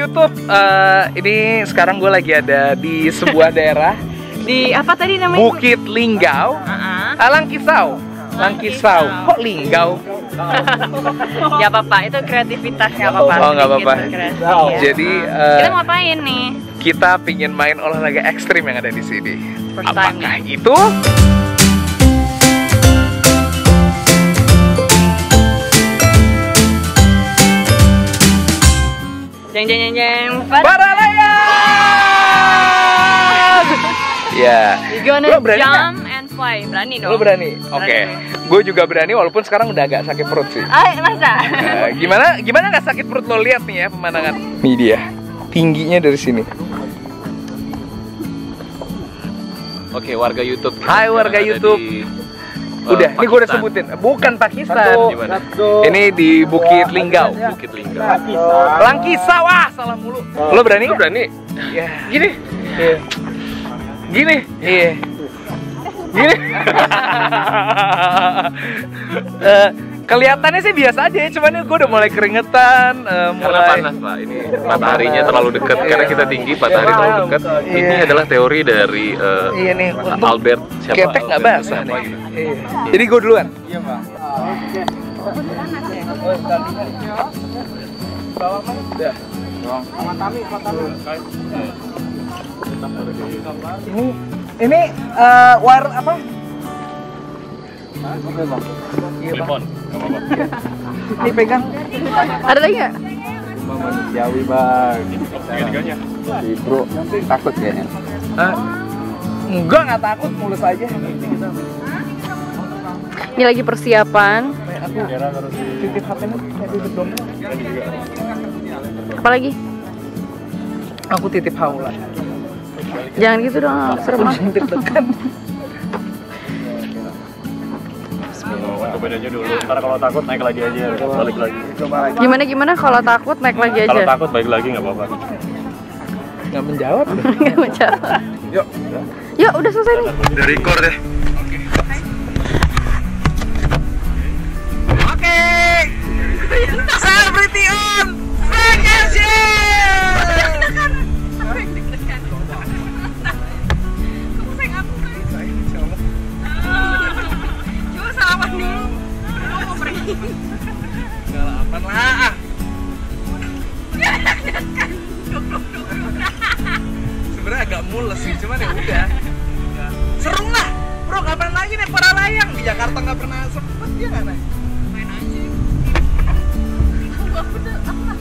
YouTube, ini sekarang gue lagi ada di sebuah daerah Di apa tadi namanya? Bukit Linggau, Langkisau. Langkisau, kok Linggau? Ya apa-apa, itu kreativitas nggak apa-apa. Oh nggak apa-apa. Iya. Jadi Kita mau ngapain nih? kita pingin main olahraga ekstrim yang ada di sini. First time, Apakah ya? itu? Jeng. Para layang! Ya. You gonna Lo berani jump and fly. Berani dong. Lo berani? Oke. Gue juga berani walaupun sekarang udah agak sakit perut sih. Masa? Gimana nggak sakit perut lo, lihat nih ya pemandangan. Nih dia. Tingginya dari sini. Oke, warga YouTube. Hai warga YouTube. Udah, ini gue udah sebutin. Bukan Pakistan. Ini di Bukit Linggau. Bukit Linggau. Langkisau, salah mulu. Lo berani? Lo berani? Ya. Gini. Iya. Gini. Iya. Gini. Kelihatannya sih biasa aja, cuman gue udah mulai keringetan, Karena panas Pak, ini mataharinya terlalu dekat. Karena kita tinggi, matahari terlalu dekat. Ini adalah teori dari Iya nih, Albert siapa? ketek nggak basah nih. Iya. Jadi gue duluan. Iya Pak. Ini war apa? Telepon, nggak apa-apa. Ini pegang. Ada lagi nggak? Manusiawi bang. Tiga-tiganya. Si bro takut kayaknya. Enggak takut, mulus aja. Ini lagi persiapan. Aku titip HP-nya, titip dong. Apa lagi? Aku titip haula. Jangan gitu dong, serem ah. Deg-degan. Cobain aja dulu. Ntar kalau takut naik lagi aja, balik lagi. Gimana kalau takut naik lagi aja. Kalau takut balik lagi nggak apa-apa. Nggak menjawab. Nggak menjawab. Yuk. Yuk, udah selesai nih. Udah record deh. Oke. Celebrity on vacation. Coba salaman dulu. Mau pergi. Nggak aman lah. Sebenarnya agak mules sih, cuman ya udah. Seru lah, bro. Kapan lagi naik para layang? Di Jakarta nggak pernah sempet ya nggak naik. Main aja. Aku bener, aku nggak.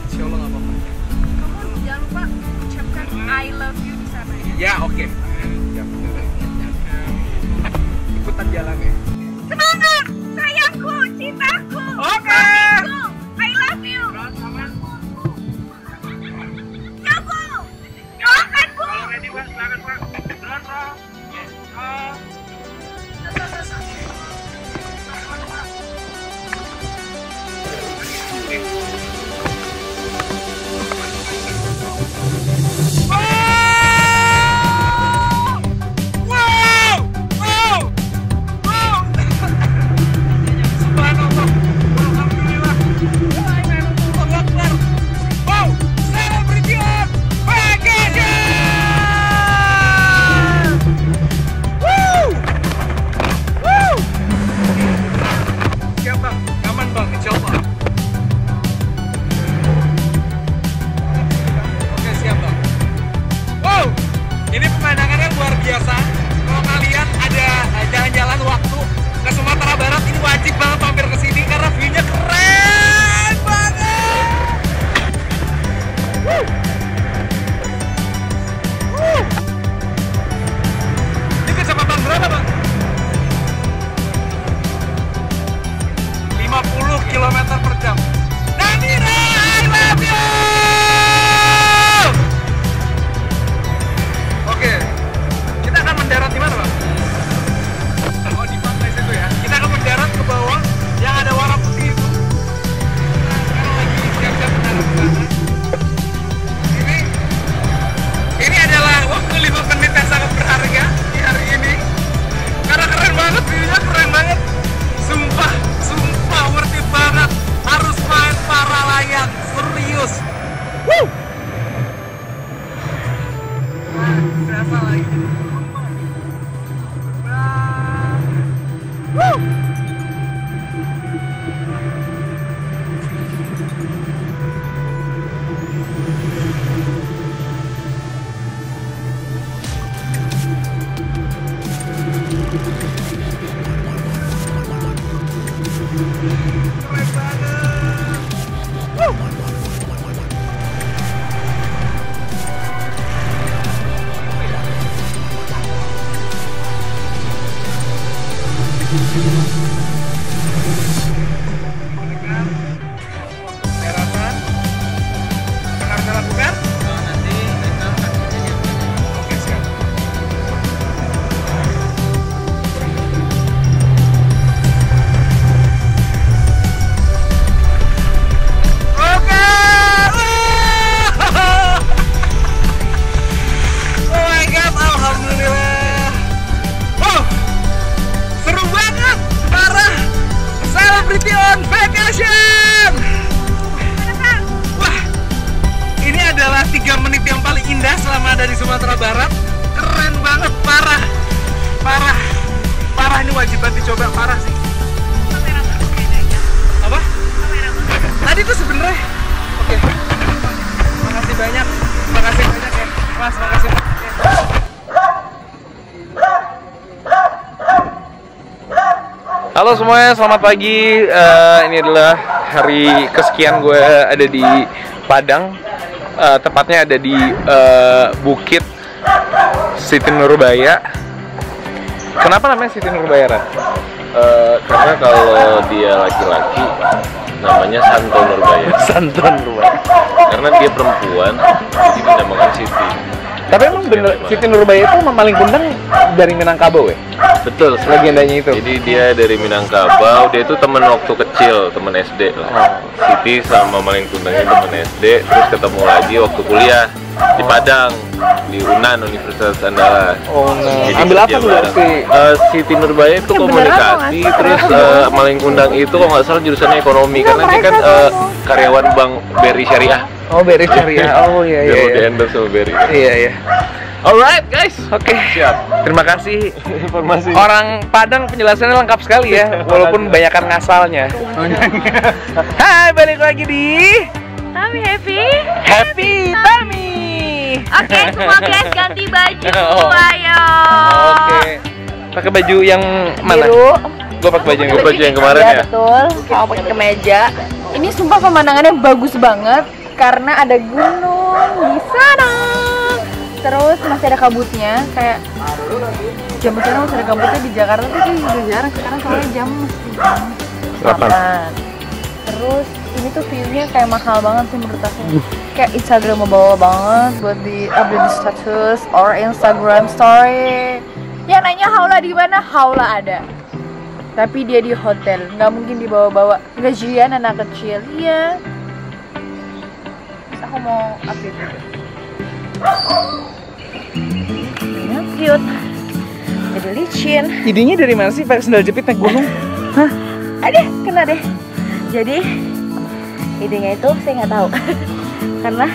Insya Allah nggak apa-apa. Kamu jangan lupa ucapkan I love you di sana ya. Ya oke. Ikutan jalannya. Semangat, sayangku, cintaku. Oke. I love you. Ya Bu, doakan Bu. Ready Bang, silakan Bang. Ini pemandangannya luar biasa. Kalau kalian ada jalan-jalan waktu ke Sumatera Barat, ini wajib banget mampir ke sini karena view-nya keren banget. Ini kecepatan berapa, Bang? 50 km per jam. Danira, I love you! Oke, kita akan mendarat di mana, Bang? Oh, di pantai situ ya. Kita akan mendarat ke bawah parah sih. Apa? Tadi tuh sebenarnya. Oke. Makasih banyak. Makasih banyak ya. Mas, makasih banyak. Halo semuanya, selamat pagi. Ini adalah hari kesekian gue ada di Padang. Tepatnya ada di Bukit Siti Nurbaya. Kenapa namanya Siti Nurbaya, Ran? Karena kalau dia laki-laki namanya Santo Nurbaya. Santo Nurbaya. Karena dia perempuan, jadi dinamakan Siti. Tapi emang bener Siti Nurbaya itu Maling Kundang dari Minangkabau ya? Betul, Legendanya itu. Jadi dia dari Minangkabau, dia itu teman waktu kecil, teman SD lah. Siti sama Maling Kundangnya teman SD, terus ketemu lagi waktu kuliah di Padang, di UNAN, Universitas Andalas. Oh, nah. Jadi Ambil apa kerja tuh bareng. si Siti Nurbaya itu komunikasi, terus Maling Kundang itu kalau nggak salah jurusannya ekonomi, karena dia kan karyawan Bank BRI Syariah. Oh, BRI Syariah. Oh iya Dia iya. mau di-endorse sama BRI. Iya iya. Alright guys, oke. Siap. Terima kasih. Informasi. Orang Padang penjelasannya lengkap sekali ya, walaupun banyakan ngasalnya. Hai, balik lagi di Tami happy. Happy Tami. Oke, semua guys ganti baju. Oh. Ayo. Oke. Pakai baju yang mana? Biru. Gue pakai baju yang Baju yang kemarin ya? Betul. Sama pakai kemeja. Ini sumpah pemandangannya bagus banget karena ada gunung di sana. Terus masih ada kabutnya, kayak jam sekarang masih ada kabutnya di Jakarta tuh kayak udah jarang sekarang soalnya jam 8. Terus ini tuh view-nya kayak mahal banget sih menurut aku. Kayak Instagramable banget buat di update di status or Instagram story. Ya nanya Haula di mana? Haula ada. Tapi dia di hotel, nggak mungkin dibawa-bawa. Gajian anak kecil, iya. Terus aku mau update juga. Ini cute. Jadi licin. Idenya dari mana sih pakai sendal jepit naik gunung? Hah? Ada, kena deh. Jadi idenya itu saya nggak tahu. Karena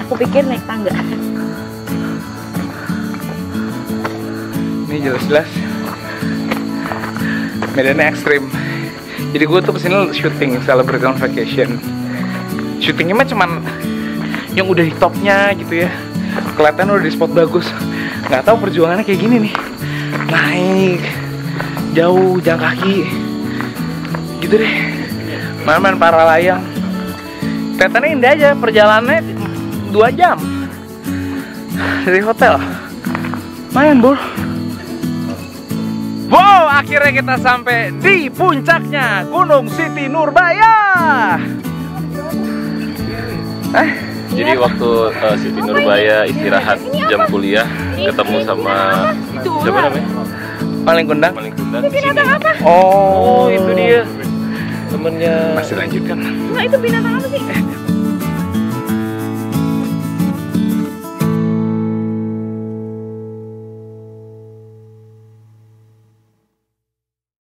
aku pikir naik tangga. Ini jelas-jelas medannya ekstrim. Jadi gue tuh kesini syuting Celebrity on Vacation. Syutingnya mah cuman yang udah di topnya gitu ya. Kelihatan udah di spot bagus. Nggak tahu perjuangannya kayak gini nih. Naik jauh jalan kaki. Gitu deh. Main para layang. Kelihatannya indah aja, perjalanannya 2 jam dari hotel. Lumayan, Bro. Wow, akhirnya kita sampai di puncaknya Gunung Siti Nurbaya. Jadi waktu Siti Nurbaya istirahat jam kuliah, ketemu sama siapa namanya? Maling Kundang. Maling Kundang. Binatang apa? Oh, Itu dia temennya. Masih lanjutkan. Nah, itu binatang apa sih?